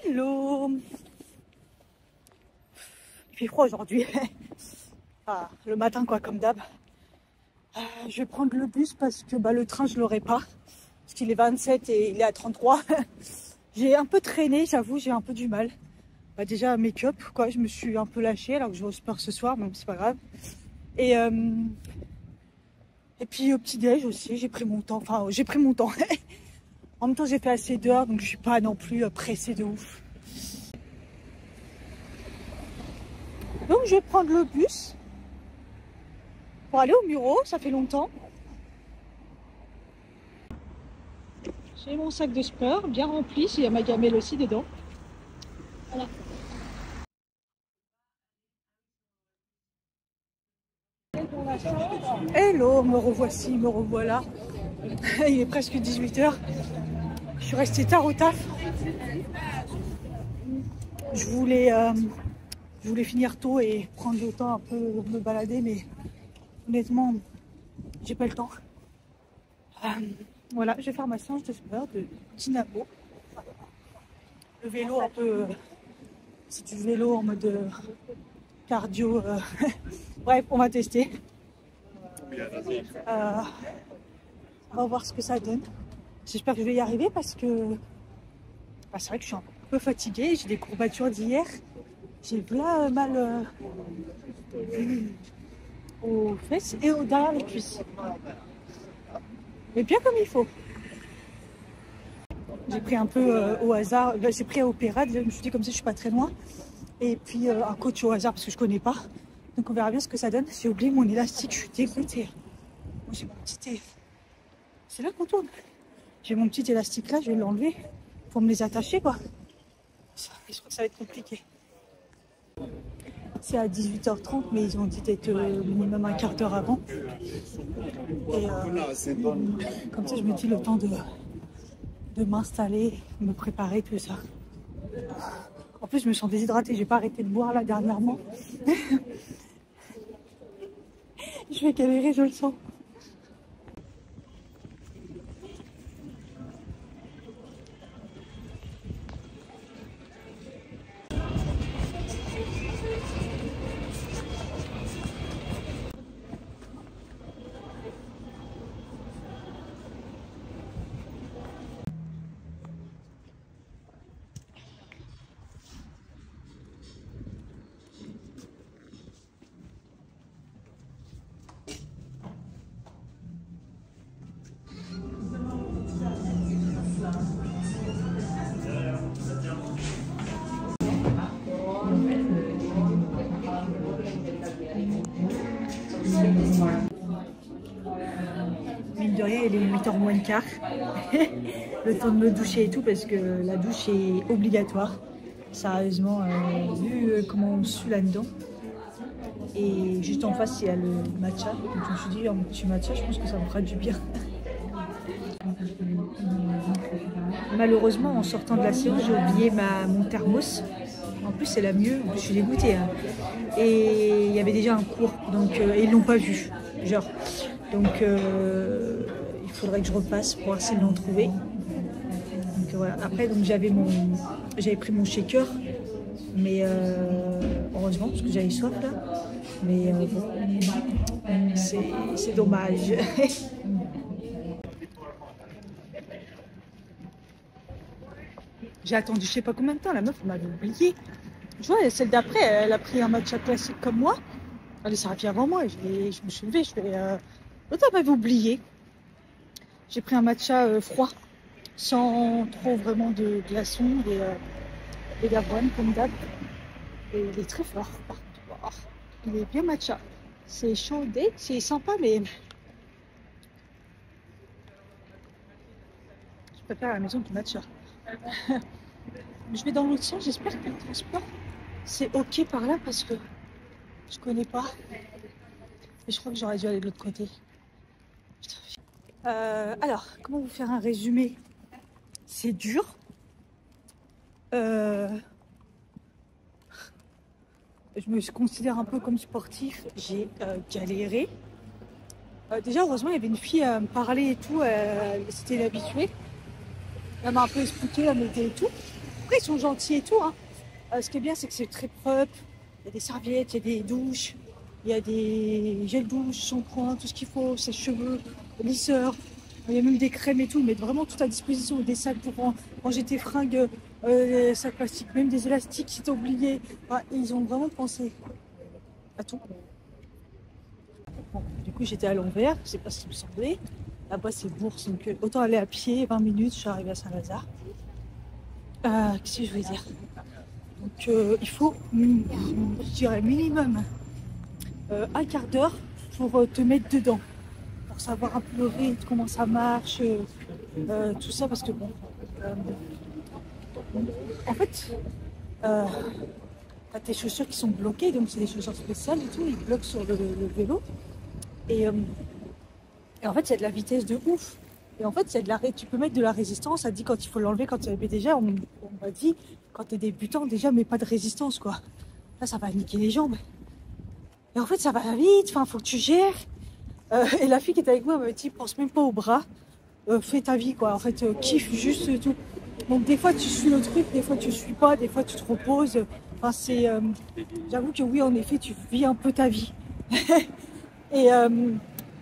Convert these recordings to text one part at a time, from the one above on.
Hello. Il fait froid aujourd'hui. Ah, le matin quoi, comme d'hab. Je vais prendre le bus parce que le train je l'aurai pas. Parce qu'il est 27 et il est à 33. J'ai un peu traîné, j'avoue, j'ai un peu du mal. Déjà make-up quoi, je me suis un peu lâchée alors que je vais au sport ce soir, même c'est pas grave. Et puis au petit-déj aussi, j'ai pris mon temps. Enfin, j'ai pris mon temps. En même temps, j'ai fait assez d'heures, donc je suis pas non plus pressée de ouf. Donc je vais prendre le bus pour aller au Muro, ça fait longtemps. J'ai mon sac de sport bien rempli, il y a ma gamelle aussi dedans. Voilà. Hello, me revoici, me revoilà. Il est presque 18 h. Je suis restée tard au taf. Je voulais finir tôt et prendre le temps un peu de me balader, mais honnêtement, j'ai pas le temps. Voilà, je vais faire ma séance de sport de dynamo. Le vélo un peu, c'est du vélo en mode cardio. Bref, on va tester. On va voir ce que ça donne. J'espère que je vais y arriver parce que c'est vrai que je suis un peu fatiguée. J'ai des courbatures d'hier. J'ai plein mal aux fesses et derrière les cuisses. Mais bien comme il faut. J'ai pris un peu au hasard. J'ai pris à Opéra. Je me suis dit comme ça je suis pas très loin. Et puis un coach au hasard parce que je connais pas. Donc on verra bien ce que ça donne. J'ai oublié mon élastique. Je suis dégoûtée. Moi j'ai mon petit... C'est là qu'on tourne. J'ai mon petit élastique là. Je vais l'enlever pour me les attacher quoi. Je crois que ça va être compliqué. C'est à 18 h 30 mais ils ont dit d'être minimum un quart d'heure avant. Et comme ça je me dis le temps de m'installer, me préparer, tout ça. En plus je me sens déshydratée, j'ai pas arrêté de boire là dernièrement. Je vais galérer, je le sens. Mine de rien, il est 8 h moins le quart. Le temps de me doucher et tout, parce que la douche est obligatoire. Sérieusement, vu comment on sue là-dedans. Et juste en face, il y a le matcha. Donc je me suis dit, un petit matcha, je pense que ça me fera du bien. Malheureusement, en sortant de la séance, j'ai oublié mon thermos. En plus, c'est la mieux. Je suis dégoûtée. Hein. Et il y avait déjà un cours, donc et ils l'ont pas vu. Genre. Donc il faudrait que je repasse pour voir s'ils l'ont trouvé. Donc voilà. Après, donc j'avais pris mon shaker, mais heureusement parce que j'avais soif là. Mais bon, c'est dommage. J'ai attendu je sais pas combien de temps, la meuf m'avait oublié. Je vois, celle d'après, elle a pris un matcha classique comme moi. Elle est servie avant moi et je me suis levée, je fais... L'autre m'avait oublié. J'ai pris un matcha froid, sans trop vraiment de glaçons et d'avoine comme d'hab. Et il est très fort par contre. Oh, il est bien matcha. C'est chaudé, c'est sympa mais... Je préfère à la maison du matcha. Je vais dans l'autre sens, j'espère que le transport c'est ok par là parce que je connais pas. Mais je crois que j'aurais dû aller de l'autre côté. Alors, comment vous faire un résumé? C'est dur. Je me considère un peu comme sportif. J'ai galéré. Déjà, heureusement, il y avait une fille à me parler et tout. C'était l'habituée. Elle m'a un peu expliqué, elle m'aidait et tout. Après, ils sont gentils et tout, hein. Ce qui est bien, c'est que c'est très propre. Il y a des serviettes, il y a des douches, il y a des gels douche, shampoing, tout ce qu'il faut, sèche-cheveux, lisseur. Il y a même des crèmes et tout, ils mettent vraiment tout à disposition, des sacs pour ranger tes fringues, des sacs plastiques, même des élastiques si t'as oublié. Enfin, ils ont vraiment pensé à tout. Bon, du coup, j'étais à l'envers, je sais pas ce qui me semblait. Là-bas, c'est Bourse, donc autant aller à pied, 20 minutes, je suis arrivée à Saint-Lazare. Qu'est-ce que je veux dire? Donc, il faut, je dirais, minimum un quart d'heure pour te mettre dedans, pour savoir un peu le rythme, comment ça marche, tout ça, parce que bon, en fait, t'as tes chaussures qui sont bloquées, donc c'est des chaussures spéciales et tout, ils bloquent sur le vélo. Et en fait, il y a de la vitesse de ouf. Et en fait, tu peux mettre de la résistance. Ça dit quand il faut l'enlever, quand tu déjà, on m'a dit, quand tu es débutant, déjà, mais pas de résistance, quoi. Là, ça va niquer les jambes. Et en fait, ça va vite, enfin, faut que tu gères. Et la fille qui était avec moi, elle m'a dit, pense même pas au bras, fais ta vie, quoi. En fait, kiffe juste tout. Donc, des fois, tu suis le truc, des fois, tu suis pas, des fois, tu te reposes. Enfin, j'avoue que oui, en effet, tu vis un peu ta vie. Et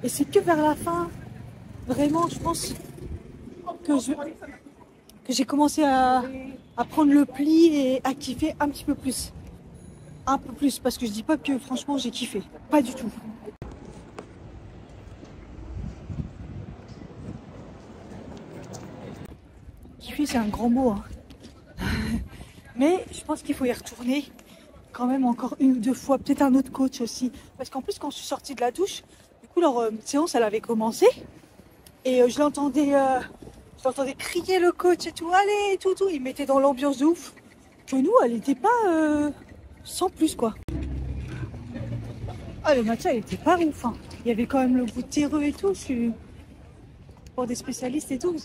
c'est que vers la fin, vraiment, je pense que j'ai commencé à prendre le pli et à kiffer un petit peu plus. Un peu plus, parce que je dis pas que franchement j'ai kiffé. Pas du tout. Kiffer, c'est un grand mot, hein. Mais je pense qu'il faut y retourner quand même encore une ou deux fois. Peut-être un autre coach aussi. Parce qu'en plus, quand je suis sortie de la douche, du coup, leur séance, elle avait commencé. Et je l'entendais crier le coach et tout. Allez, tout. Il mettait dans l'ambiance de ouf. Que nous, elle n'était pas sans plus, quoi. Ah, le matcha, il était pas ouf, hein. Il y avait quand même le goût terreux et tout. Pour des spécialistes et tout.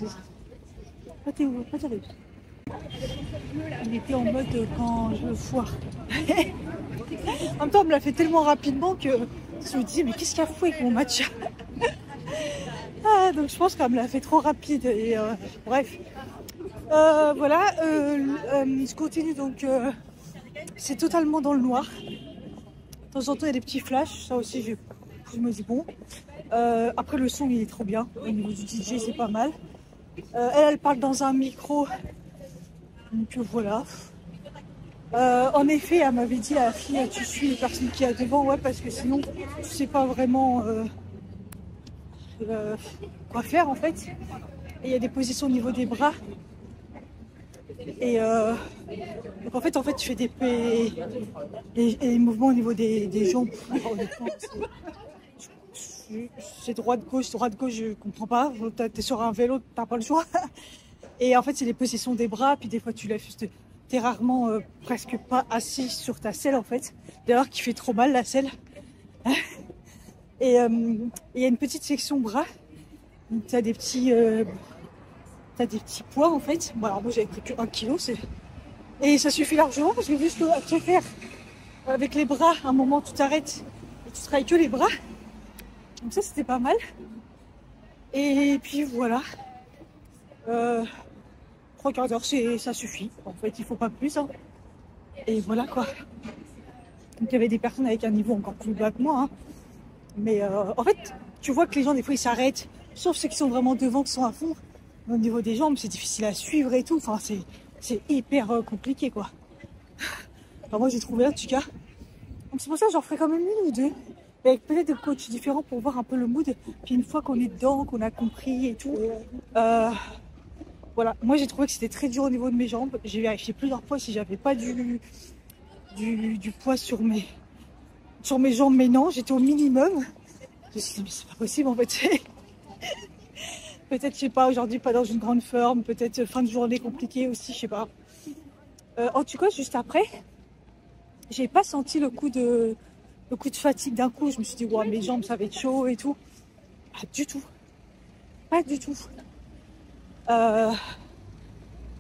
Pas terrible. Il était en mode quand je foire. En même temps, on me l'a fait tellement rapidement que je me disais, mais qu'est-ce qu'il y a fou avec mon matcha? Donc je pense qu'elle me l'a fait trop rapide. Et, bref. Voilà. Je continue donc. C'est totalement dans le noir. De temps en temps, il y a des petits flashs. Ça aussi, je me dis bon. Après, le son, il est trop bien. Au niveau du DJ, c'est pas mal. Elle parle dans un micro. Donc voilà. En effet, elle m'avait dit à la fille, tu suis les personnes qui y a devant, ouais, parce que sinon, tu sais pas vraiment quoi faire en fait. Et il y a des positions au niveau des bras. Et donc en fait, tu fais des mouvements au niveau des jambes. C'est droite-gauche, je comprends pas. T'es sur un vélo, t'as pas le choix. Et en fait, c'est les positions des bras, puis des fois tu lèves juste. T'es rarement presque pas assis sur ta selle en fait. D'ailleurs, qui fait trop mal la selle. Et il y a une petite section bras. T'as des petits poids en fait. Bon, alors moi j'avais pris que 1 kg. Et ça suffit largement parce que juste te faire avec les bras, à un moment tu t'arrêtes et tu travailles que les bras. Donc ça c'était pas mal. Et puis voilà. 3 quarts d'heure, ça suffit. En fait, il faut pas plus, hein. Et voilà quoi. Donc il y avait des personnes avec un niveau encore plus bas que moi, hein. Mais en fait, tu vois que les gens, des fois, ils s'arrêtent. Sauf ceux qui sont vraiment devant, qui sont à fond. Mais au niveau des jambes, c'est difficile à suivre et tout. Enfin, c'est hyper compliqué, quoi. Enfin, moi, j'ai trouvé en tout cas. Donc c'est pour ça que j'en ferai quand même une ou deux. Et avec peut-être des coachs différents pour voir un peu le mood. Puis une fois qu'on est dedans, qu'on a compris et tout. Voilà, moi j'ai trouvé que c'était très dur au niveau de mes jambes. J'ai vérifié plusieurs fois si j'avais pas du poids sur mes jambes, mais non, j'étais au minimum. Je me suis dit, mais c'est pas possible en fait. Peut-être, je sais pas, aujourd'hui pas dans une grande forme, peut-être fin de journée compliquée aussi, je sais pas. En tout cas, juste après, j'ai pas senti le coup de fatigue d'un coup. Je me suis dit, wow, mes jambes ça va être chaud et tout. Pas du tout. Pas du tout.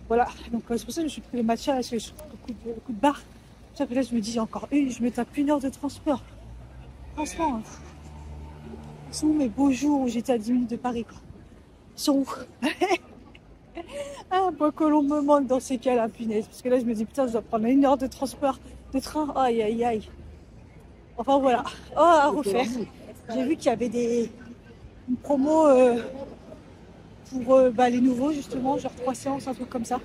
Voilà, donc c'est pour ça que je me suis pris le matcha, parce que je le coup de barre. Ça fait là, je me dis encore une, je me tape 1 heure de transport. Franchement, ils sont où mes beaux jours où j'étais à 10 minutes de Paris, quoi? Ils sont où? Ah bon. quoi que l'on me demande dans ces cas-là, punaise. Parce que là, je me dis, putain, je dois prendre 1 heure de transport, de train. Aïe, aïe, aïe. Enfin, voilà. Oh, à refaire. J'ai vu qu'il y avait une promo pour les nouveaux, justement, genre 3 séances, un truc comme ça.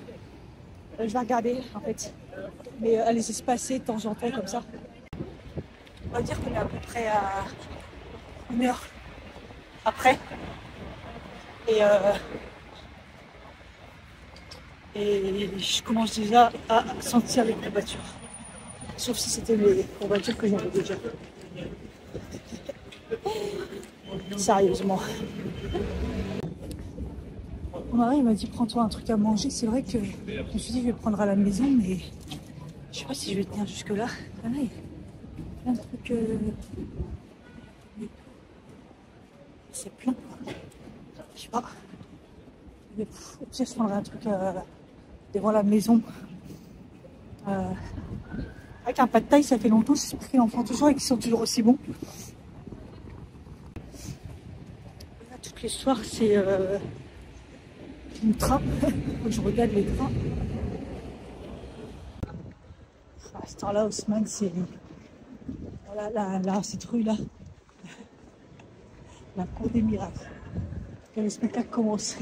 Je vais regarder, en fait. Mais elle les espacer de temps en temps, comme ça. On va dire qu'on est à peu près à 1 heure après. Et je commence déjà à sentir les courbatures. Sauf si c'était les courbatures que j'avais déjà. Sérieusement. Mon mari m'a dit prends-toi un truc à manger. C'est vrai que je me suis dit je vais le prendre à la maison, mais je sais pas si je vais tenir jusque là. Ah, il y a plein de trucs. C'est plein. Je sais pas. Mais, au pire, je prendrai un truc devant la maison. Avec un pad thaï, ça fait longtemps que je pris l'enfant toujours et qu'ils sont toujours aussi bons. Là, toutes les soirs, c'est le train. Je regarde les trains. À cette heure-là, Haussmann, c'est là, cette rue-là, la cour des miracles. Que le spectacle commence.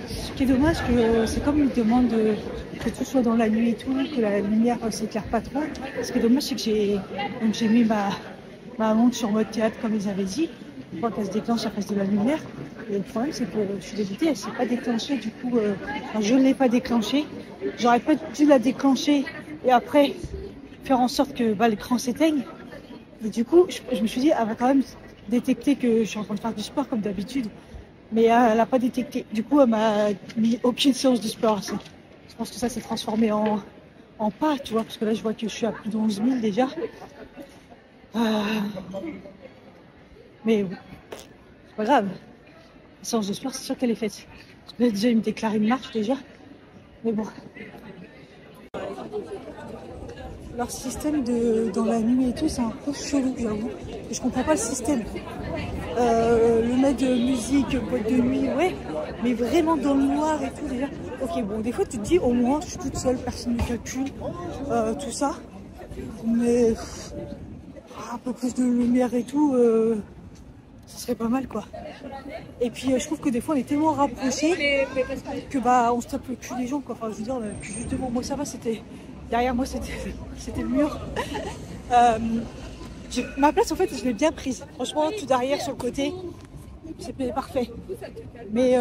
Ce qui est dommage, c'est comme ils demandent que tout soit dans la nuit et tout, que la lumière ne s'éclaire pas trop. Ce qui est dommage, c'est que j'ai mis ma montre sur mode théâtre comme ils avaient dit. Une fois qu'elle se déclenche à cause de la lumière. Et le problème, c'est que je suis dégoûtée, elle ne s'est pas déclenchée. Du coup, je ne l'ai pas déclenchée. J'aurais pas dû la déclencher et après faire en sorte que l'écran s'éteigne. Et du coup, je me suis dit, elle va quand même détecter que je suis en train de faire du sport comme d'habitude. Mais elle n'a pas détecté. Du coup, elle m'a mis aucune séance de sport. Je pense que ça s'est transformé en pas, tu vois, parce que là, je vois que je suis à plus de 11 000 déjà. Mais bon, c'est pas grave. La séance de sport, c'est sûr qu'elle est faite. Parce que là, déjà, il me déclare une marche déjà. Mais bon. Leur système dans la nuit et tout, c'est un peu chelou, j'avoue. Je comprends pas le système. Le mettre de musique, boîte de nuit, ouais. Mais vraiment dans le noir et tout, déjà. Ok, bon, des fois, tu te dis, au moins, je suis toute seule, personne ne calcule, tout ça. Mais un peu plus de lumière et tout, ça serait pas mal, quoi. Et puis, je trouve que des fois, on est tellement rapprochés que on se tape le cul des gens, quoi. Enfin, je veux dire, justement, moi, ça va, c'était... Derrière moi, c'était le mur. Ma place, en fait, je l'ai bien prise. Franchement, tout derrière, sur le côté, c'est parfait. Mais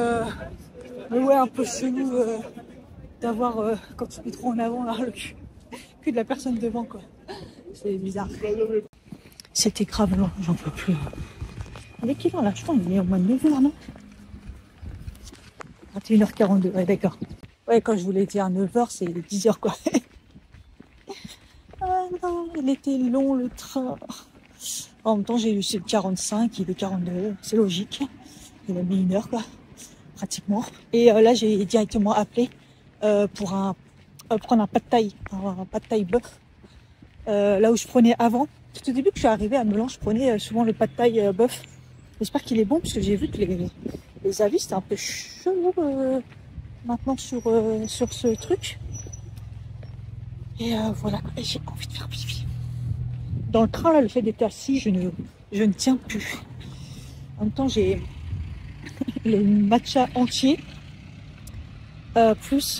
ouais, un peu chelou d'avoir, quand tu mets trop en avant, là, le cul de la personne devant, quoi. C'est bizarre. C'était grave long, j'en peux plus. Avec quelle heure, là? Je crois qu'il est au moins de 9h, non? 21h42, ouais, d'accord. Ouais, quand je voulais dire 9h, c'est 10h, quoi. Ah non, il était long le train. En même temps, j'ai eu le 45, il est 42, c'est logique. Il a mis 1 heure, quoi, pratiquement. Et là, j'ai directement appelé pour prendre un pad thaï, un pad thaï bœuf. Là où je prenais avant. Tout au début que je suis arrivée à Melan, je prenais souvent le pad thaï bœuf. J'espère qu'il est bon, parce que j'ai vu que les avis, c'était un peu chelou maintenant sur ce truc. Et voilà, j'ai envie de faire pipi. Dans le train, là, le fait d'être assis, je ne tiens plus. En même temps, j'ai le matcha entier, plus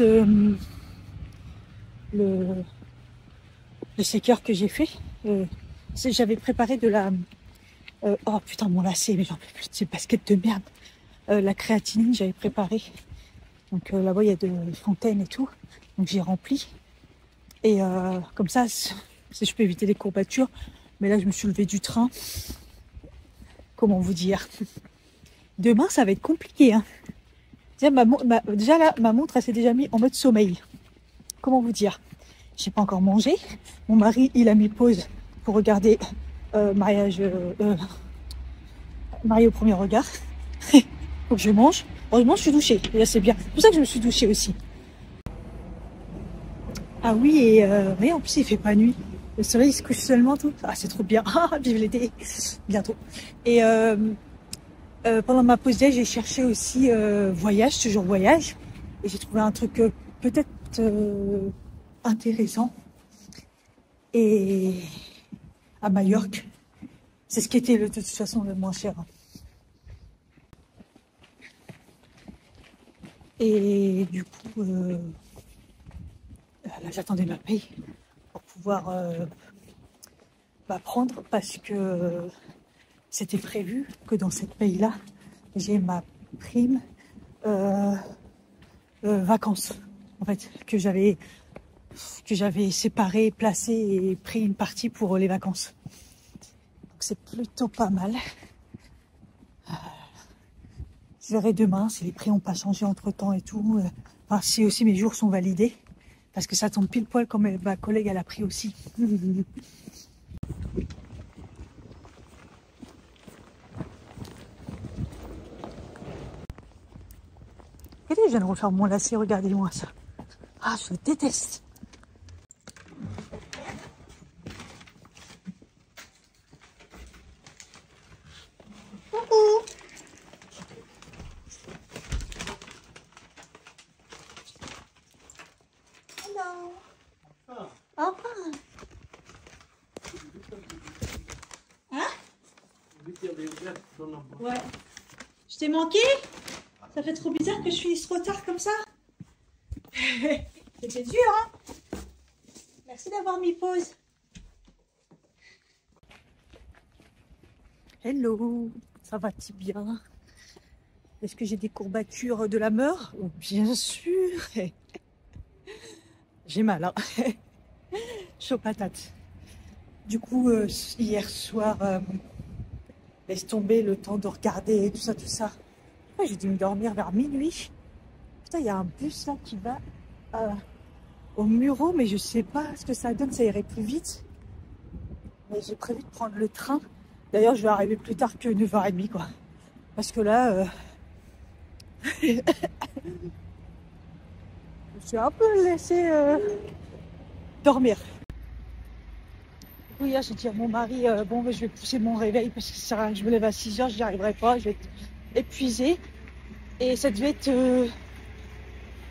le shaker que j'ai fait. J'avais préparé de la... oh putain, mon lacet, mais j'en peux plus de ces baskets de merde. La créatinine, j'avais préparé. Donc là-bas, il y a de fontaines et tout. Donc j'ai rempli. Et comme ça, je peux éviter les courbatures. Mais là, je me suis levée du train. Comment vous dire? Demain, ça va être compliqué. Hein. Déjà là, ma montre, elle s'est déjà mise en mode sommeil. Comment vous dire? J'ai pas encore mangé. Mon mari, il a mis pause pour regarder Marié au premier regard. Faut que je mange. Heureusement, je suis douchée. Et là, c'est bien. C'est pour ça que je me suis douchée aussi. Ah oui, mais en plus, il fait pas nuit. Le soleil se couche seulement tout. Ah, c'est trop bien. Ah, vive l'été. Bientôt. Et pendant ma pause déj, j'ai cherché aussi voyage, toujours voyage. Et j'ai trouvé un truc peut-être intéressant. Et à Majorque, c'est ce qui était de toute façon le moins cher. Et du coup, là j'attendais ma paye pour pouvoir prendre parce que c'était prévu que dans cette paye-là, j'ai ma prime vacances, en fait, que j'avais séparé, placé et pris une partie pour les vacances. Donc c'est plutôt pas mal. Je verrai demain si les prix n'ont pas changé entre temps et tout. Enfin, si aussi mes jours sont validés. Parce que ça tombe pile poil comme ma collègue elle a pris aussi. Regardez, je viens de refaire mon lacet, regardez-moi ça. Ah, je le déteste. Coucou. Hello. Enfin. Hein? Ouais. Je t'ai manqué? Ça fait trop bizarre que je finisse trop tard comme ça. C'était dur, hein? Merci d'avoir mis pause. Hello, ça va-t-il bien? Est-ce que j'ai des courbatures de la mort? Oh, bien sûr. J'ai mal, hein? Chaud patate. Du coup, hier soir, laisse tomber le temps de regarder tout ça, tout ça. Ouais, j'ai dû me dormir vers minuit. Putain, il y a un bus là qui va au Muro, mais je sais pas ce que ça donne, ça irait plus vite. Mais j'ai prévu de prendre le train. D'ailleurs, je vais arriver plus tard que 9h30, quoi. Parce que là, je me suis un peu laissé dormir. Oui, hier, j'ai dit à mon mari, bon, je vais pousser mon réveil parce que ça sert à rien que je me lève à 6h, je n'y arriverai pas, je vais être épuisée. Et ça devait être...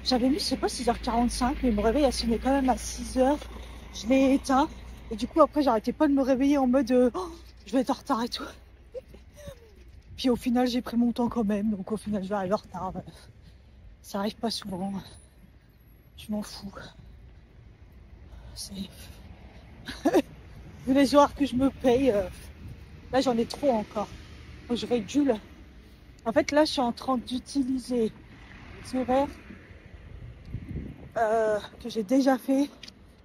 j'avais mis, je sais pas, 6h45, mais mon réveil a sonné quand même à 6h. Je l'ai éteint. Et du coup, après, j'arrêtais pas de me réveiller en mode oh, je vais être en retard et tout. Puis au final, j'ai pris mon temps quand même. Donc au final, je vais arriver en retard. Ça arrive pas souvent. Je m'en fous. C'est... Vu les horaires que je me paye, là, j'en ai trop encore. Donc je régule. En fait, là, je suis en train d'utiliser les horaires que j'ai déjà fait,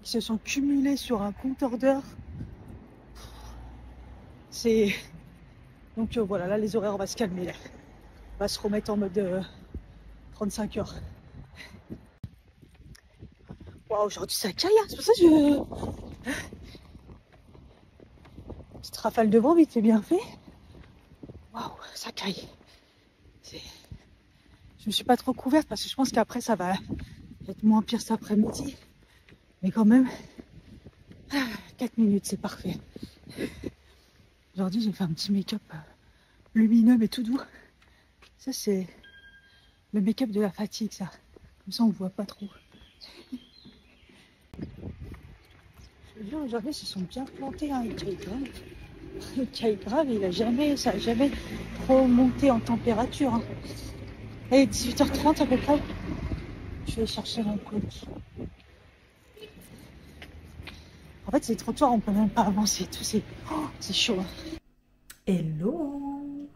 qui se sont cumulés sur un compteur d'heures. C'est... Donc voilà, là, les horaires, on va se calmer. Là. On va se remettre en mode 35 heures. Waouh, aujourd'hui, ça caille, hein. C'est pour ça que je... Petite rafale de vent, vite, c'est bien fait. Waouh, ça caille. Je me suis pas trop couverte parce que je pense qu'après, ça va être moins pire cet après-midi. Mais quand même, 4 minutes, c'est parfait. Aujourd'hui, j'ai fait un petit make-up lumineux mais tout doux. Ça, c'est le make-up de la fatigue, ça. Comme ça, on voit pas trop. Je veux dire, aujourd'hui, ils se sont bien plantés, hein, le caille grave. Le caille grave, ça n'a jamais trop monté en température. Hein. Et 18h30 à peu près. Je vais chercher mon colis. En fait, c'est trop tard, on peut même pas avancer. Tout c'est chaud. Hello.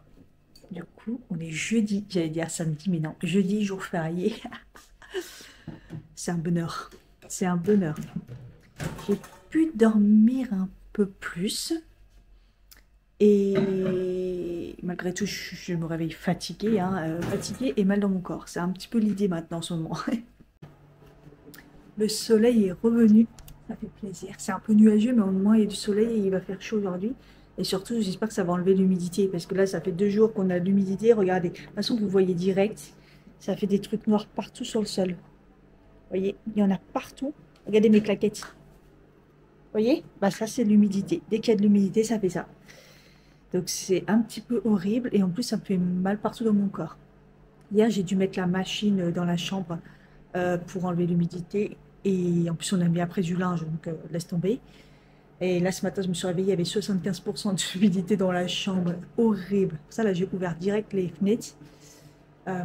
Du coup, on est jeudi, j'allais dire samedi, mais non, jeudi, jour férié. C'est un bonheur. C'est un bonheur. J'ai pu dormir un peu plus. Et malgré tout, je me réveille fatiguée, hein, fatiguée et mal dans mon corps. C'est un petit peu l'idée maintenant en ce moment. Le soleil est revenu. Ça fait plaisir. C'est un peu nuageux, mais au moins il y a du soleil et il va faire chaud aujourd'hui. Et surtout, j'espère que ça va enlever l'humidité. Parce que là, ça fait 2 jours qu'on a l'humidité. Regardez. De toute façon, vous voyez direct. Ça fait des trucs noirs partout sur le sol. Vous voyez, il y en a partout. Regardez mes claquettes. voyez? Bah ça, c'est l'humidité. Dès qu'il y a de l'humidité, ça fait ça. Donc c'est un petit peu horrible et en plus, ça me fait mal partout dans mon corps. Hier, j'ai dû mettre la machine dans la chambre pour enlever l'humidité. Et en plus, on a mis après du linge, donc laisse tomber. Et là, ce matin, je me suis réveillée, il y avait 75% d'humidité dans la chambre. Horrible. Pour ça, là, j'ai ouvert direct les fenêtres. Euh,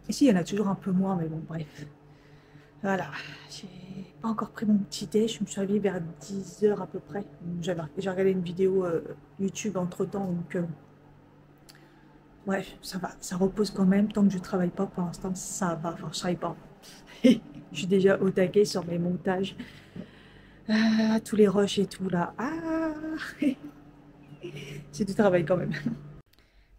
Ici, il y en a toujours un peu moins, mais bon, bref. Voilà. J'ai pas encore pris mon petit déj. Je me suis réveillée vers 10 h à peu près. J'ai regardé une vidéo YouTube entre-temps, donc bref, ça va. Ça repose quand même. Tant que je travaille pas, pour l'instant, ça va. Enfin, je travaille pas. Je suis déjà au taquet sur mes montages. Tous les rushs et tout, là. Ah, c'est du travail quand même.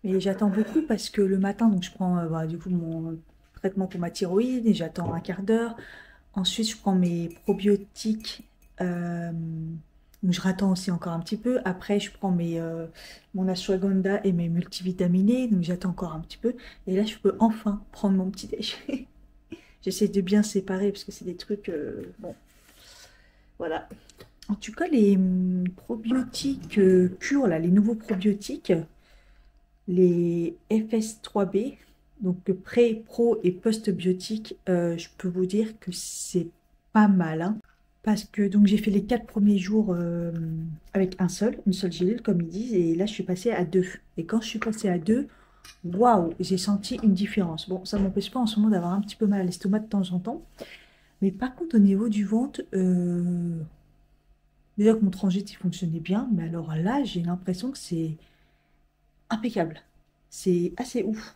Mais j'attends beaucoup parce que le matin, donc je prends du coup mon traitement pour ma thyroïde et j'attends un quart d'heure. Ensuite, je prends mes probiotiques. Donc je rattends aussi encore un petit peu. Après, je prends mon ashwagandha et mes multivitaminés. Donc j'attends encore un petit peu. Et là, je peux enfin prendre mon petit déj. J'essaie de bien séparer parce que c'est des trucs... bon, voilà. En tout cas, les probiotiques purs, là, les nouveaux probiotiques, les FS3B, donc pré, pro et post-biotiques, je peux vous dire que c'est pas mal, hein. Parce que donc j'ai fait les 4 premiers jours avec une seule gélule, comme ils disent, et là je suis passée à 2. Et quand je suis passée à 2, waouh, j'ai senti une différence. Bon, ça ne m'empêche pas en ce moment d'avoir un petit peu mal à l'estomac de temps en temps. Mais par contre, au niveau du ventre, déjà que mon transit il fonctionnait bien, mais alors là, j'ai l'impression que c'est impeccable. C'est assez ouf.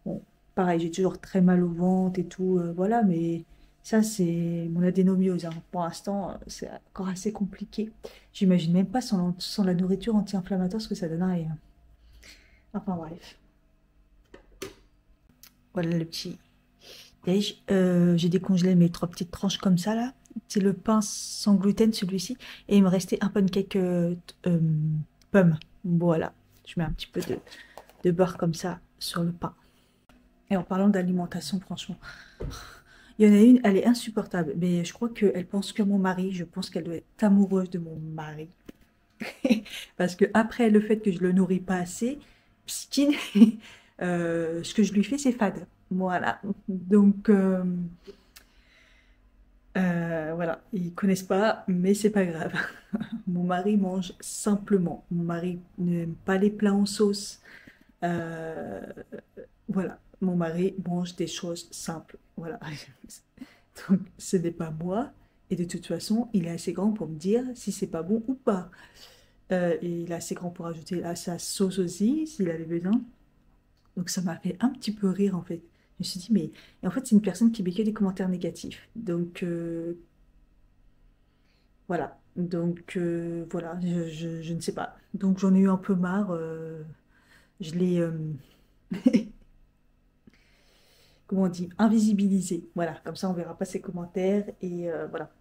Bon, pareil, j'ai toujours très mal au ventre et tout, voilà, mais ça, c'est mon adénomiose, hein. Pour l'instant, c'est encore assez compliqué. J'imagine même pas sans la nourriture anti-inflammatoire ce que ça donnerait, hein. Enfin, bref. Voilà le petit déj. J'ai décongelé mes 3 petites tranches comme ça, là. C'est le pain sans gluten, celui-ci. Et il me restait un pancake pomme. Voilà. Je mets un petit peu de beurre comme ça sur le pain. Et en parlant d'alimentation, franchement, il y en a une, elle est insupportable. Mais je crois qu'elle pense que mon mari, je pense qu'elle doit être amoureuse de mon mari. Parce que après le fait que je le nourris pas assez, pskin, ce que je lui fais, c'est fade. Voilà. Donc, voilà. Ils connaissent pas, mais c'est pas grave. Mon mari mange simplement. Mon mari n'aime pas les plats en sauce. Euh, voilà. Mon mari mange des choses simples. Voilà. Donc, ce n'est pas moi. Et de toute façon, il est assez grand pour me dire si c'est pas bon ou pas. Et il est assez grand pour ajouter à sa sauce aussi, s'il avait besoin. Donc ça m'a fait un petit peu rire en fait. Je me suis dit, mais et en fait, c'est une personne qui met que des commentaires négatifs. Donc voilà. Donc voilà, je ne sais pas. Donc j'en ai eu un peu marre. Je l'ai, comment on dit, invisibilisé. Voilà, comme ça on verra pas ses commentaires. Et voilà,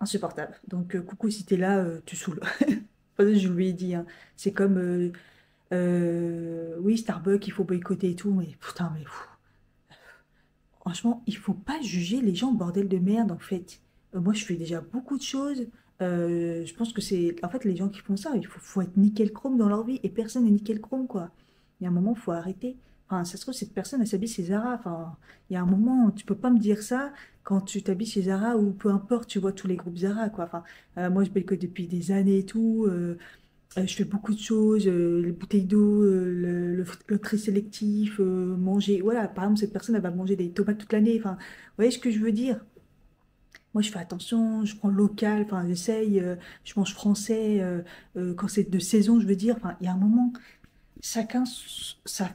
insupportable. Donc coucou, si t'es là, tu saoules. Je lui ai dit, hein. C'est comme, oui, Starbucks, il faut boycotter et tout, mais putain, mais franchement, il faut pas juger les gens, bordel de merde, en fait. Moi, je fais déjà beaucoup de choses. Je pense que c'est, en fait, les gens qui font ça, faut être nickel chrome dans leur vie, et personne n'est nickel chrome, quoi. Il y a un moment, faut arrêter. Enfin, ça se trouve, cette personne, elle s'habille chez Zara. Enfin, il y a un moment, tu peux pas me dire ça quand tu t'habilles chez Zara ou peu importe, tu vois tous les groupes Zara, quoi. Enfin, moi, je boycotte depuis des années et tout. Je fais beaucoup de choses, les bouteilles d'eau, le tri sélectif, manger. Voilà, par exemple, cette personne, elle va manger des tomates toute l'année. Enfin, vous voyez ce que je veux dire? Moi, je fais attention, je prends local, enfin, j'essaye, je mange français, quand c'est de saison, je veux dire. Enfin, il y a un moment, chacun, ça,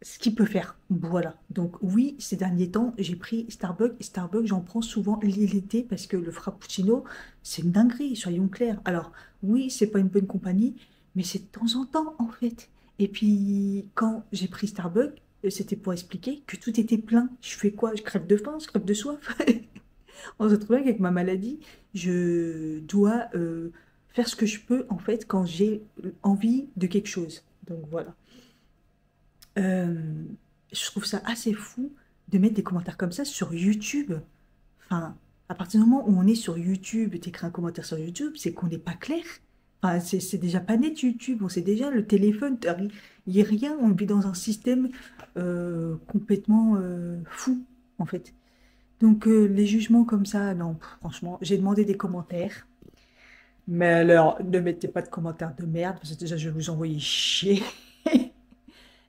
ce qu'il peut faire. Voilà. Donc, oui, ces derniers temps, j'ai pris Starbucks. Et Starbucks, j'en prends souvent l'été parce que le frappuccino, c'est une dinguerie, soyons clairs. Alors, oui, c'est pas une bonne compagnie, mais c'est de temps en temps, en fait. Et puis, quand j'ai pris Starbucks, c'était pour expliquer que tout était plein. Je fais quoi? Je crève de faim, je crève de soif. On se trouve qu'avec ma maladie, je dois faire ce que je peux, en fait, quand j'ai envie de quelque chose. Donc, voilà. Je trouve ça assez fou de mettre des commentaires comme ça sur YouTube. Enfin, À partir du moment où on est sur YouTube, tu écris un commentaire sur YouTube, c'est qu'on n'est pas clair. Enfin, c'est déjà pas net YouTube, on sait déjà, le téléphone, il n'y a rien, on vit dans un système complètement fou, en fait. Donc, les jugements comme ça, non, franchement, j'ai demandé des commentaires. Mais alors, ne mettez pas de commentaires de merde, parce que déjà, je vais vous envoyer chier.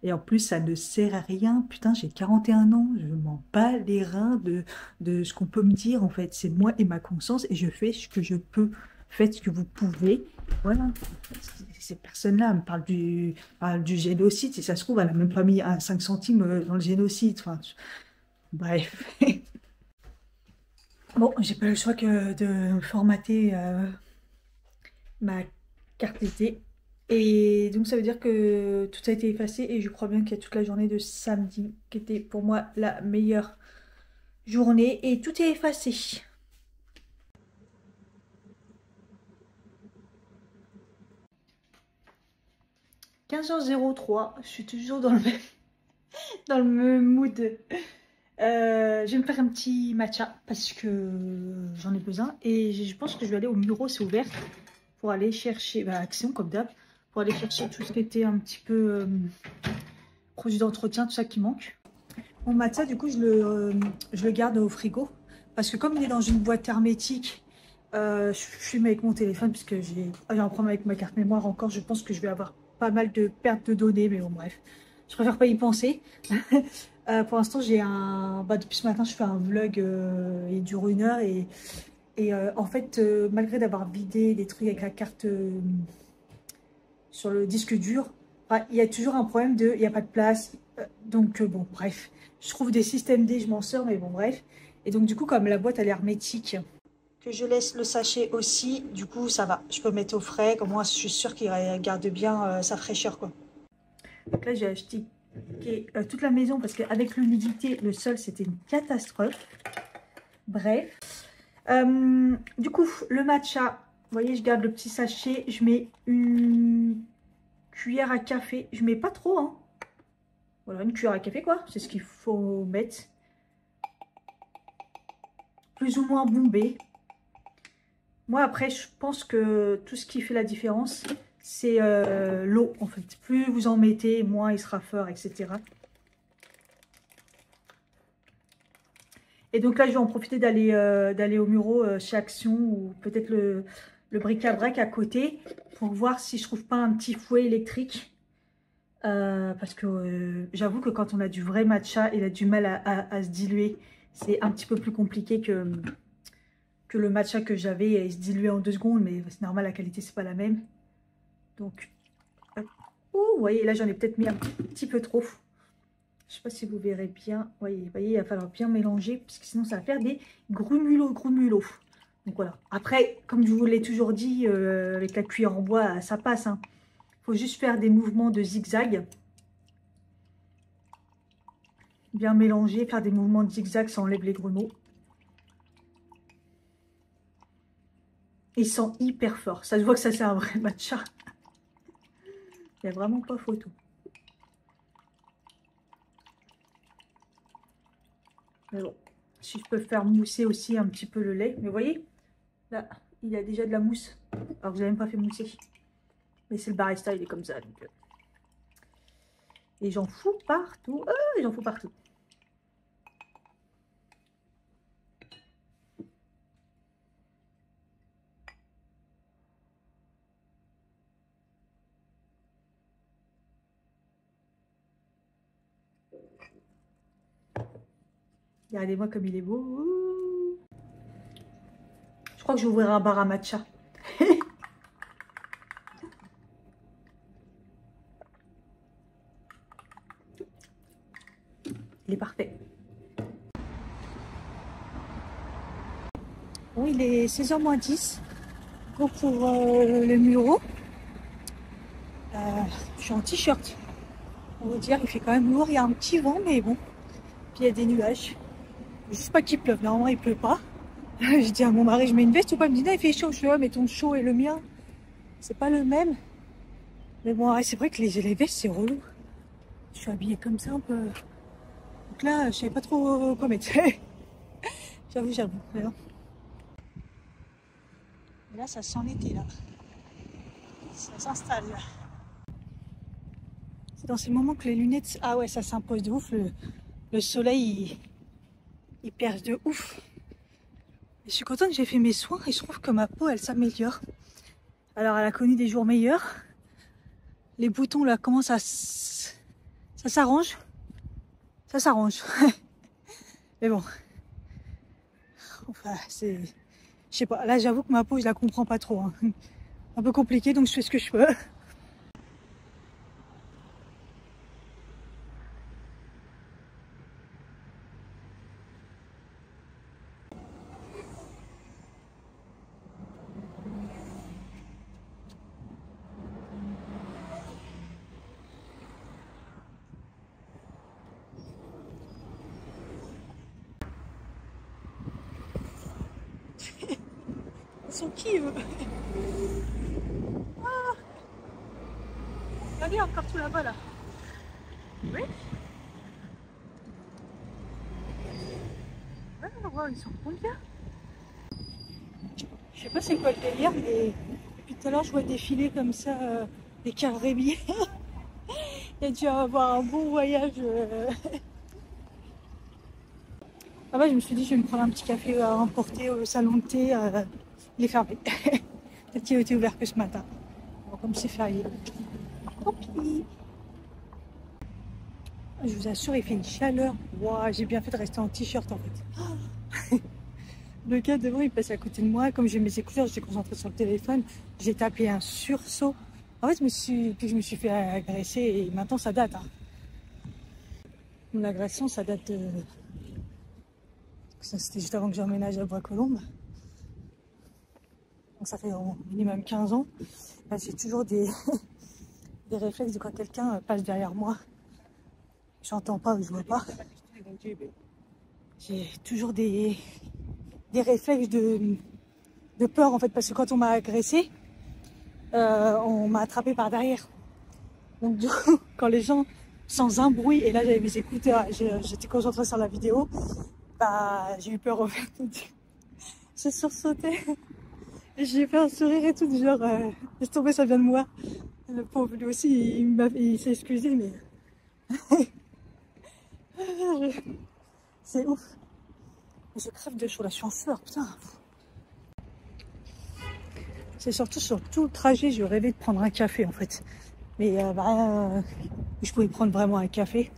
Et en plus, ça ne sert à rien. Putain, j'ai 41 ans, je m'en bats les reins de ce qu'on peut me dire, en fait. C'est moi et ma conscience, et je fais ce que je peux. Faites ce que vous pouvez. Voilà. Ces personnes-là me parlent du génocide. Si ça se trouve, elle n'a même pas mis un 5 centimes dans le génocide. Enfin, bref. Bon, j'ai pas le choix que de formater ma carte d'identité. Et donc ça veut dire que tout a été effacé et je crois bien qu'il y a toute la journée de samedi qui était pour moi la meilleure journée et tout est effacé. 15h03, je suis toujours dans dans le même mood. Je vais me faire un petit matcha parce que j'en ai besoin et je pense que je vais aller au bureau, c'est ouvert, pour aller chercher, Action comme d'hab, pour aller chercher tout ce qui était un petit peu produit d'entretien, tout ça qui manque. Mon matcha, du coup, je le garde au frigo parce que comme il est dans une boîte hermétique, je fume avec mon téléphone parce que j'ai un problème avec ma carte mémoire encore. Je pense que je vais avoir pas mal de pertes de données, mais bon, bref, je préfère pas y penser. Pour l'instant, j'ai depuis ce matin, je fais un vlog, il dure 1 heure et en fait, malgré d'avoir vidé des trucs avec la carte sur le disque dur, il y a toujours un problème il n'y a pas de place. Donc bon, bref, je trouve des systèmes D, je m'en sors, mais bon, bref. Et donc du coup, comme la boîte elle est hermétique, que je laisse le sachet aussi, du coup ça va. Je peux le mettre au frais, comme moi je suis sûre qu'il garde bien sa fraîcheur, quoi. Donc là, j'ai acheté toute la maison parce qu'avec l'humidité, le sol c'était une catastrophe. Bref. Du coup, le matcha, vous voyez, je garde le petit sachet, je mets une cuillère à café, je mets pas trop, hein. Voilà, une cuillère à café, quoi, c'est ce qu'il faut mettre. Plus ou moins bombé. Moi, après, je pense que tout ce qui fait la différence, c'est l'eau, en fait. Plus vous en mettez, moins il sera fort, etc. Et donc là, je vais en profiter d'aller au bureau chez Action ou peut-être le bric-à-brac à côté pour voir si je trouve pas un petit fouet électrique. Parce que j'avoue que quand on a du vrai matcha, il a du mal à se diluer. C'est un petit peu plus compliqué que le matcha que j'avais. Il se diluait en 2 secondes, mais c'est normal, la qualité, c'est pas la même. Donc, vous voyez, là, j'en ai peut-être mis un petit peu trop. Je sais pas si vous verrez bien. Voyez, il va falloir bien mélanger, parce que sinon, ça va faire des grumulots. Donc voilà. Après, comme je vous l'ai toujours dit, avec la cuillère en bois, ça passe, hein. Faut juste faire des mouvements de zigzag. Bien mélanger, faire des mouvements de zigzag, ça enlève les grumeaux. Il sent hyper fort. Ça se voit que ça c'est un vrai matcha. Il n'y a vraiment pas photo. Mais bon, si je peux faire mousser aussi un petit peu le lait. Mais vous voyez, là, il y a déjà de la mousse. Alors que vous n'avez même pas fait mousser. Mais c'est le barista, il est comme ça. Donc... Et j'en fous partout. J'en fous partout. Regardez-moi comme il est beau. Je crois que je vais ouvrir un bar à matcha. Il est parfait. Bon, il est 16h moins 10. Go pour le bureau. Je suis en t-shirt. On va dire, il fait quand même lourd. Il y a un petit vent, mais bon. Puis il y a des nuages. Je sais pas qu'il pleuve. Normalement, il pleut pas. Je dis à mon mari, je mets une veste ou pas? Il me dit, non, il fait chaud. Je fais, mais ton chaud et le mien, c'est pas le même. Mais bon, c'est vrai que les vestes, c'est relou. Je suis habillée comme ça un peu. Donc là, je savais pas trop quoi mettre. J'avoue. Et là, ça sent l'été, là. Ça s'installe, là. C'est dans ces moments que les lunettes... Ah ouais, ça s'impose de ouf. Le soleil, il perce de ouf. Et je suis contente que j'ai fait mes soins et je trouve que ma peau, elle s'améliore. Alors, elle a connu des jours meilleurs. Les boutons, là, commencent à... Ça s'arrange. Ça s'arrange. Mais bon. Enfin, c'est... Je sais pas. Là, j'avoue que ma peau, je la comprends pas trop. Hein. Un peu compliqué, donc je fais ce que je peux. Ils sont qui, eux? Ah, regardez encore tout là-bas, là. Oui. Ouais, ouais, ils sont combien? Je sais pas c'est quoi le délire, mais depuis tout à l'heure, je vois défiler comme ça des cars rébillés. Il y a dû avoir un bon voyage. Ah bah, je me suis dit, je vais me prendre un petit café à emporter au salon de thé. Il est fermé. Peut-être qu'il a été ouvert que ce matin. Bon, comme c'est férié. Tant pis. Je vous assure, il fait une chaleur. Wow, j'ai bien fait de rester en t-shirt en fait. Le gars devant, il passe à côté de moi. Comme j'ai mes écouteurs, j'étais concentrée sur le téléphone. J'ai tapé un sursaut. En fait, puis je me suis fait agresser et maintenant ça date. Hein. L'agression, ça date de... Ça, c'était juste avant que j'emménage à Bois-Colombes. Donc ça fait au minimum 15 ans. Là, j'ai toujours des réflexes de quand quelqu'un passe derrière moi. J'entends pas ou je vois pas. J'ai toujours des réflexes de peur en fait, parce que quand on m'a agressé, on m'a attrapé par derrière. Donc du coup, quand les gens, sans un bruit, et là j'avais mes écouteurs, j'étais concentrée sur la vidéo, bah j'ai eu peur en fait. J'ai sursauté. J'ai fait un sourire et tout, du genre, laisse tomber, ça vient de moi. Le pauvre, lui aussi, il s'est excusé, mais... C'est ouf. Je crève de chaud, là, je suis en sueur, putain. C'est surtout sur tout le trajet, je rêvais de prendre un café, en fait. Mais, je pouvais prendre vraiment un café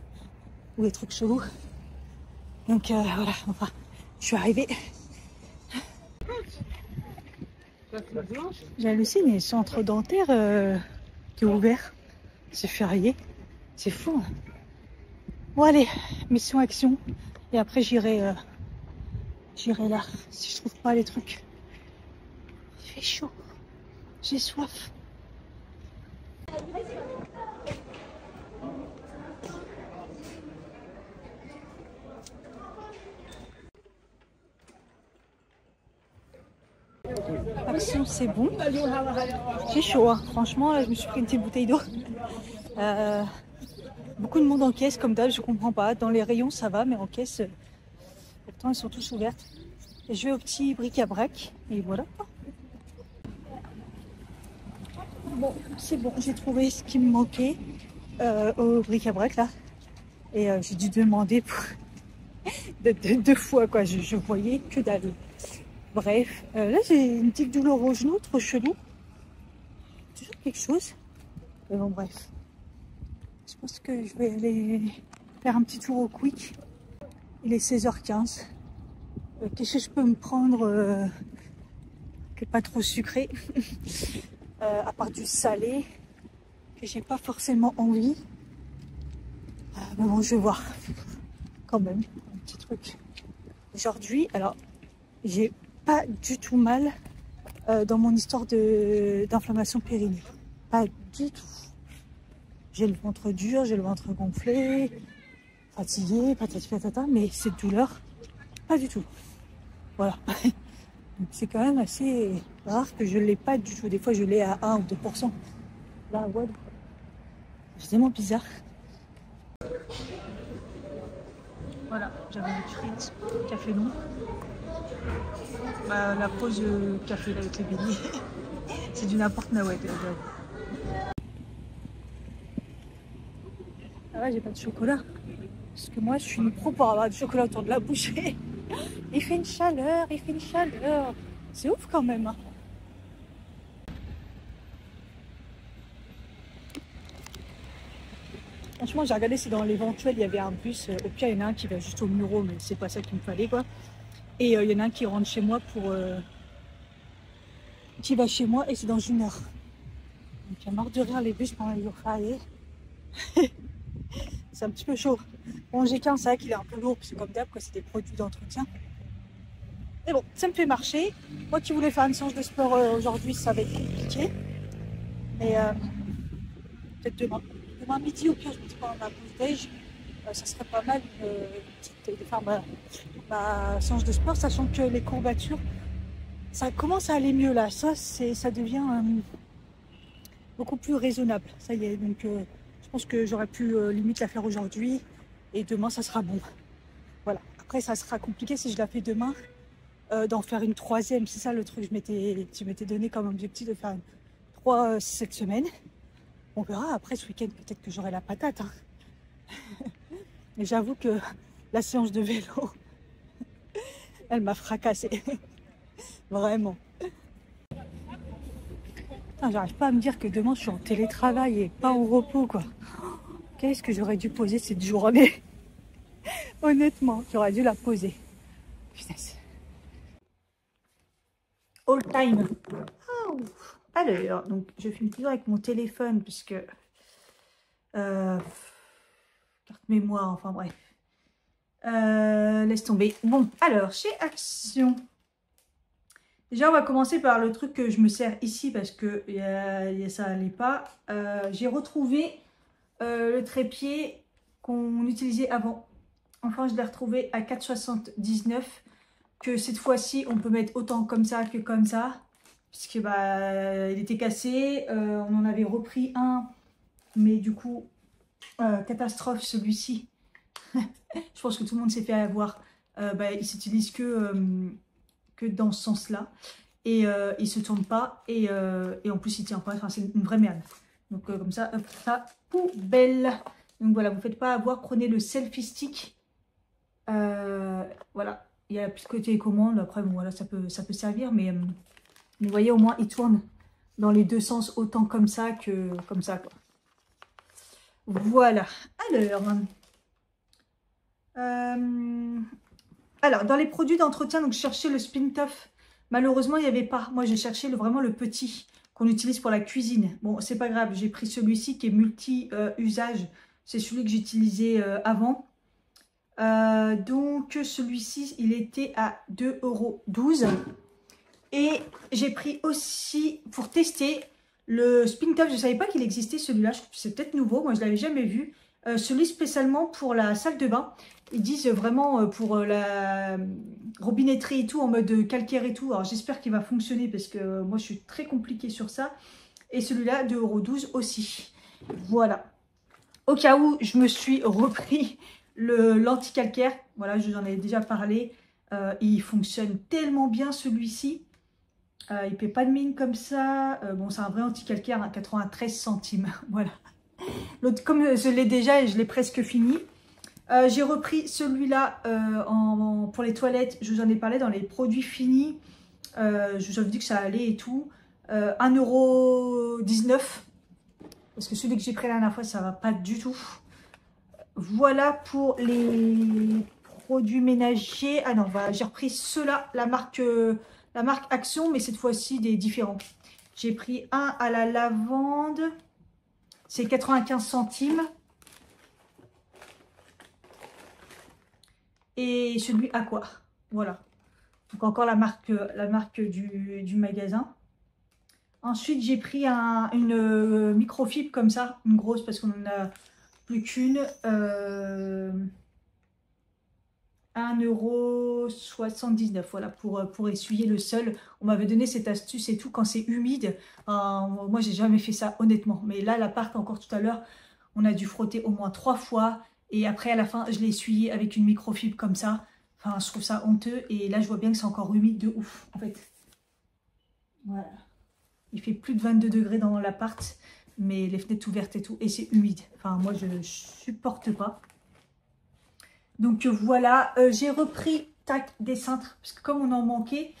ou des trucs chelous. Donc, voilà, enfin, je suis arrivée. J'hallucine, il y a le centre dentaire qui est ouvert. C'est férié. C'est fou. Hein. Bon, allez, mission action. Et après, j'irai là. Si je trouve pas les trucs. Il fait chaud. J'ai soif. Action, c'est bon. J'ai chaud, hein. Franchement, là, je me suis pris une petite bouteille d'eau. Beaucoup de monde en caisse, comme d'hab, je comprends pas. Dans les rayons, ça va, mais en caisse, pourtant, elles sont tous ouvertes. Et je vais au petit bric-à-brac, et voilà. Bon, c'est bon, j'ai trouvé ce qui me manquait au bric-à-brac, là. Et j'ai dû demander pour... deux fois, quoi. Je voyais que dalle. Bref, là j'ai une petite douleur au genou, trop chelou. Toujours quelque chose. Mais bon, bref. Je pense que je vais aller faire un petit tour au Quick. Il est 16h15. Qu'est-ce que je peux me prendre qui n'est pas trop sucré à part du salé, que j'ai pas forcément envie. Mais bon, je vais voir. Quand même, un petit truc. Aujourd'hui, alors, j'ai pas du tout mal dans mon histoire d'inflammation périnée. Pas du tout. J'ai le ventre dur, j'ai le ventre gonflé, fatigué, patati patata, mais cette douleur, pas du tout. Voilà. C'est quand même assez rare que je ne l'ai pas du tout. Des fois, je l'ai à 1 ou 2%. Là, ouais. C'est tellement bizarre. Voilà, j'avais des frites, café long. Bah, la pause café là, avec les beignets. C'est du n'importe quoi. Ah ouais, j'ai pas de chocolat. Parce que moi, je suis une pro pour avoir du chocolat autour de la bouche. Il fait une chaleur, il fait une chaleur. C'est ouf quand même. Hein. Franchement, j'ai regardé si dans l'éventuel, il y avait un bus. Au pire, il y en a un qui va juste au Muro, mais c'est pas ça qu'il me fallait, quoi. Et il y en a un qui rentre chez moi pour... qui va chez moi et c'est dans 1 heure. Donc, il y a mort de rire les bus pendant les jours fériés. C'est un petit peu chaud. Bon, G15, c'est vrai qu'il est un peu lourd, parce que comme d'hab, c'est des produits d'entretien. Mais bon, ça me fait marcher. Moi qui voulais faire une séance de sport aujourd'hui, ça va être compliqué. Mais peut-être demain. Demain midi, au pire, je me dis pendant ma pause déj, ça serait pas mal de faire ma séance de sport, sachant que les courbatures, ça commence à aller mieux là. Ça devient beaucoup plus raisonnable. Ça y est, donc je pense que j'aurais pu limite la faire aujourd'hui et demain, ça sera bon. Voilà. Après, ça sera compliqué si je la fais demain. D'en faire une troisième, c'est ça le truc. Je m'étais donné comme objectif de faire une 3 cette semaine. On verra après ce week-end, peut-être que j'aurai la patate. Hein. Mais j'avoue que la séance de vélo, elle m'a fracassée. Vraiment. J'arrive pas à me dire que demain je suis en télétravail et pas au repos, quoi. Qu'est-ce que j'aurais dû poser cette journée? Honnêtement, j'aurais dû la poser. Putain. All time. Oh. Alors, donc je filme toujours avec mon téléphone puisque carte mémoire, enfin bref. Laisse tomber. Bon, alors chez Action. Déjà, on va commencer par le truc que je me sers ici parce que ça n'allait pas. J'ai retrouvé le trépied qu'on utilisait avant. Enfin, je l'ai retrouvé à 4,79 €. Que cette fois-ci, on peut mettre autant comme ça que comme ça. Puisque bah, il était cassé. On en avait repris un. Mais du coup, catastrophe celui-ci. Je pense que tout le monde s'est fait avoir. Bah, il s'utilise que dans ce sens-là. Et il se tourne pas. Et en plus, il tient pas. Enfin, c'est une vraie merde. Donc comme ça, hop, ça, poubelle. Donc voilà, vous faites pas avoir. Prenez le selfie stick. Voilà. Il y a plus de côté commande. Après, bon, voilà, ça peut servir. Mais vous voyez, au moins, il tourne dans les deux sens. Autant comme ça que comme ça, quoi. Voilà. Alors, dans les produits d'entretien, donc je cherchais le Spintoff. Malheureusement, il n'y avait pas. Moi, j'ai cherché vraiment le petit qu'on utilise pour la cuisine. Bon, c'est pas grave. J'ai pris celui-ci qui est multi-usage. C'est celui que j'utilisais avant. Donc, celui-ci, il était à 2,12 €. Et j'ai pris aussi, pour tester, le Spintoff. Je ne savais pas qu'il existait celui-là. C'est peut-être nouveau. Moi, je ne l'avais jamais vu. Celui spécialement pour la salle de bain. Ils disent vraiment pour la robinetterie et tout, en mode calcaire et tout. Alors, j'espère qu'il va fonctionner parce que moi, je suis très compliquée sur ça. Et celui-là, 2,12 € aussi. Voilà. Au cas où, je me suis repris l'anti-calcaire. Voilà, je vous en ai déjà parlé. Il fonctionne tellement bien, celui-ci. Il ne paie pas de mine comme ça. Bon, c'est un vrai anti-calcaire, hein, 93 centimes. Voilà. L'autre, comme je l'ai déjà et je l'ai presque fini. J'ai repris celui-là pour les toilettes. Je vous en ai parlé dans les produits finis. Je vous avais dit que ça allait et tout. 1,19 €. Parce que celui que j'ai pris la dernière fois, ça ne va pas du tout. Voilà pour les produits ménagers. Ah non, voilà, j'ai repris ceux-là, la marque Action, mais cette fois-ci des différents. J'ai pris un à la lavande. C'est 95 centimes. Et celui Aqua. Voilà. Donc encore la marque du magasin. Ensuite, j'ai pris une microfibre comme ça, une grosse parce qu'on n'en a plus qu'une. 1,79 €, voilà, pour essuyer le sol. On m'avait donné cette astuce et tout quand c'est humide. Moi, j'ai jamais fait ça, honnêtement. Mais là, l'appart, encore tout à l'heure, on a dû frotter au moins 3 fois. Et après, à la fin, je l'ai essuyé avec une microfibre comme ça. Enfin, je trouve ça honteux. Et là, je vois bien que c'est encore humide de ouf, en fait. Voilà. Il fait plus de 22 degrés dans l'appart, mais les fenêtres ouvertes et tout. Et c'est humide. Enfin, moi, je ne supporte pas. Donc, voilà. J'ai repris, tac, des cintres. Parce que comme on en manquait,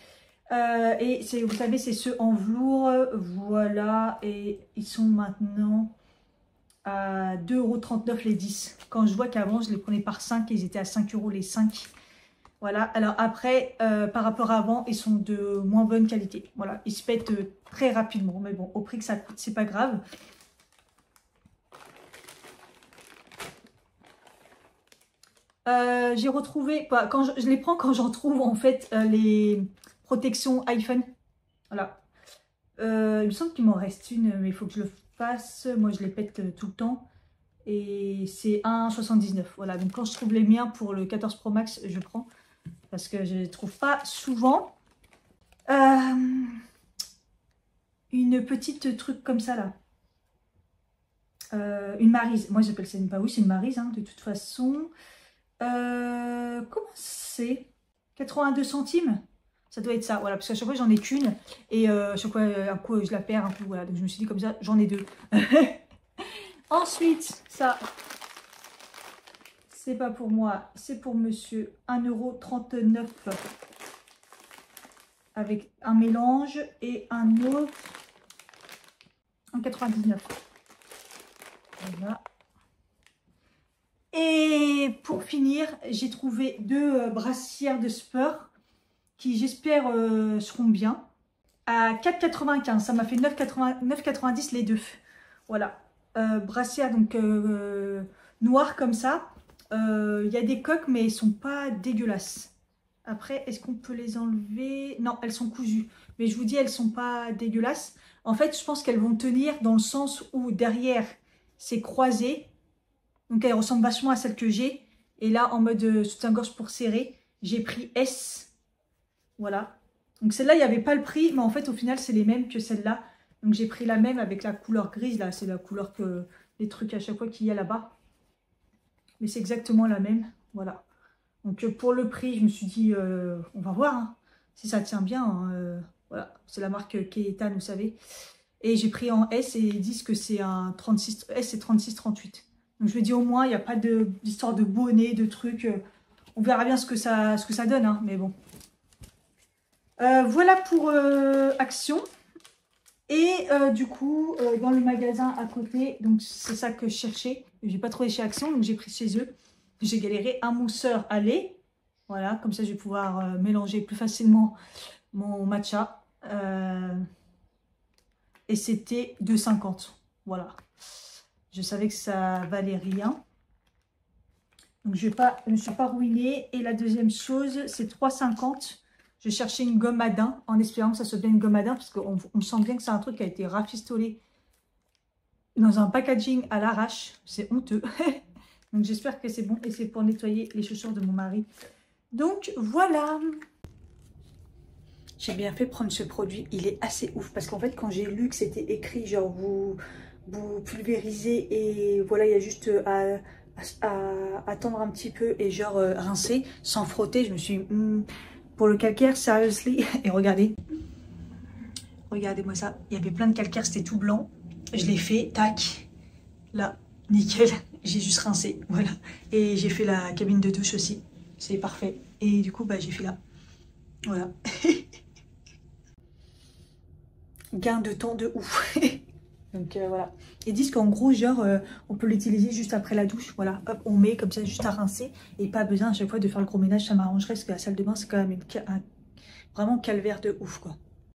et vous savez, c'est ceux en velours. Voilà. Et ils sont maintenant à 2,39 € les 10. Quand je vois qu'avant, je les prenais par 5 et ils étaient à 5 € les 5. Voilà, alors après, par rapport à avant, ils sont de moins bonne qualité. Voilà, ils se pètent très rapidement. Mais bon, au prix que ça coûte, c'est pas grave. J'ai retrouvé, quand je les prends quand j'en trouve en fait les protections iPhone. Voilà. Il me semble qu'il m'en reste une, mais il faut que je le fasse. Moi, je les pète tout le temps. Et c'est 1,79 €. Voilà, donc quand je trouve les miens pour le 14 Pro Max, je prends. Parce que je ne les trouve pas souvent. Une petite truc comme ça là. Une maryse. Moi j'appelle ça une oui, c'est une maryse hein, de toute façon. Comment c'est 82 centimes. Ça doit être ça. Voilà, parce qu'à chaque fois j'en ai qu'une. Et à chaque fois un coup je la perds un peu. Voilà, donc je me suis dit comme ça, j'en ai deux. Ensuite, ça. C'est pas pour moi, c'est pour monsieur. 1,39 € avec un mélange et un autre 1,99 €. Voilà. Et pour finir, j'ai trouvé deux brassières de Spur qui j'espère seront bien. À 4,95 €, ça m'a fait 9,90 € les deux. Voilà. Brassière donc noire comme ça. Il y a des coques, mais elles ne sont pas dégueulasses. Après, est-ce qu'on peut les enlever? Non, elles sont cousues. Mais je vous dis, elles ne sont pas dégueulasses. En fait, je pense qu'elles vont tenir dans le sens où derrière, c'est croisé. Donc, elles ressemblent vachement à celles que j'ai. Et là, en mode soutien-gorge pour serrer, j'ai pris S. Voilà. Donc, celle-là, il n'y avait pas le prix. Mais en fait, au final, c'est les mêmes que celle-là. Donc, j'ai pris la même avec la couleur grise. Là, c'est la couleur que les trucs à chaque fois qu'il y a là-bas. Mais c'est exactement la même, voilà. Donc pour le prix, je me suis dit, on va voir hein, si ça tient bien. Hein, voilà, c'est la marque Keetan, vous savez. Et j'ai pris en S et ils disent que c'est un 36, S c'est 36-38. Donc je me dis au moins, il n'y a pas d'histoire de bonnet, de trucs. On verra bien ce que ça donne, hein, mais bon. Voilà pour Action. Et du coup, dans le magasin à côté, donc c'est ça que je cherchais. J'ai pas trouvé chez Action, donc j'ai pris chez eux. J'ai galéré un mousseur à lait. Voilà, comme ça je vais pouvoir mélanger plus facilement mon matcha. Et c'était 2,50 €. Voilà. Je savais que ça valait rien. Donc je ne me suis pas ruinée. Et la deuxième chose, c'est 3,50 €. Je cherchais une gomme à daim en espérant que ça soit bien une gomme à daim parce qu'on sent bien que c'est un truc qui a été rafistolé dans un packaging à l'arrache. C'est honteux. Donc j'espère que c'est bon et c'est pour nettoyer les chaussures de mon mari. Donc voilà. J'ai bien fait prendre ce produit. Il est assez ouf parce qu'en fait quand j'ai lu que c'était écrit genre vous pulvérisez et voilà il y a juste à attendre un petit peu et genre rincer sans frotter. Je me suis dit, pour le calcaire, seriously. Et regardez. Regardez-moi ça. Il y avait plein de calcaire, c'était tout blanc. Je l'ai fait, tac. Là, nickel. J'ai juste rincé, voilà. Et j'ai fait la cabine de douche aussi. C'est parfait. Et du coup, bah, j'ai fait là. Voilà. Gain de temps de ouf. Donc voilà. Ils disent qu'en gros, genre, on peut l'utiliser juste après la douche. Voilà, hop, on met comme ça juste à rincer. Et pas besoin à chaque fois de faire le gros ménage. Ça m'arrangerait parce que la salle de bain, c'est quand même vraiment calvaire de ouf, quoi.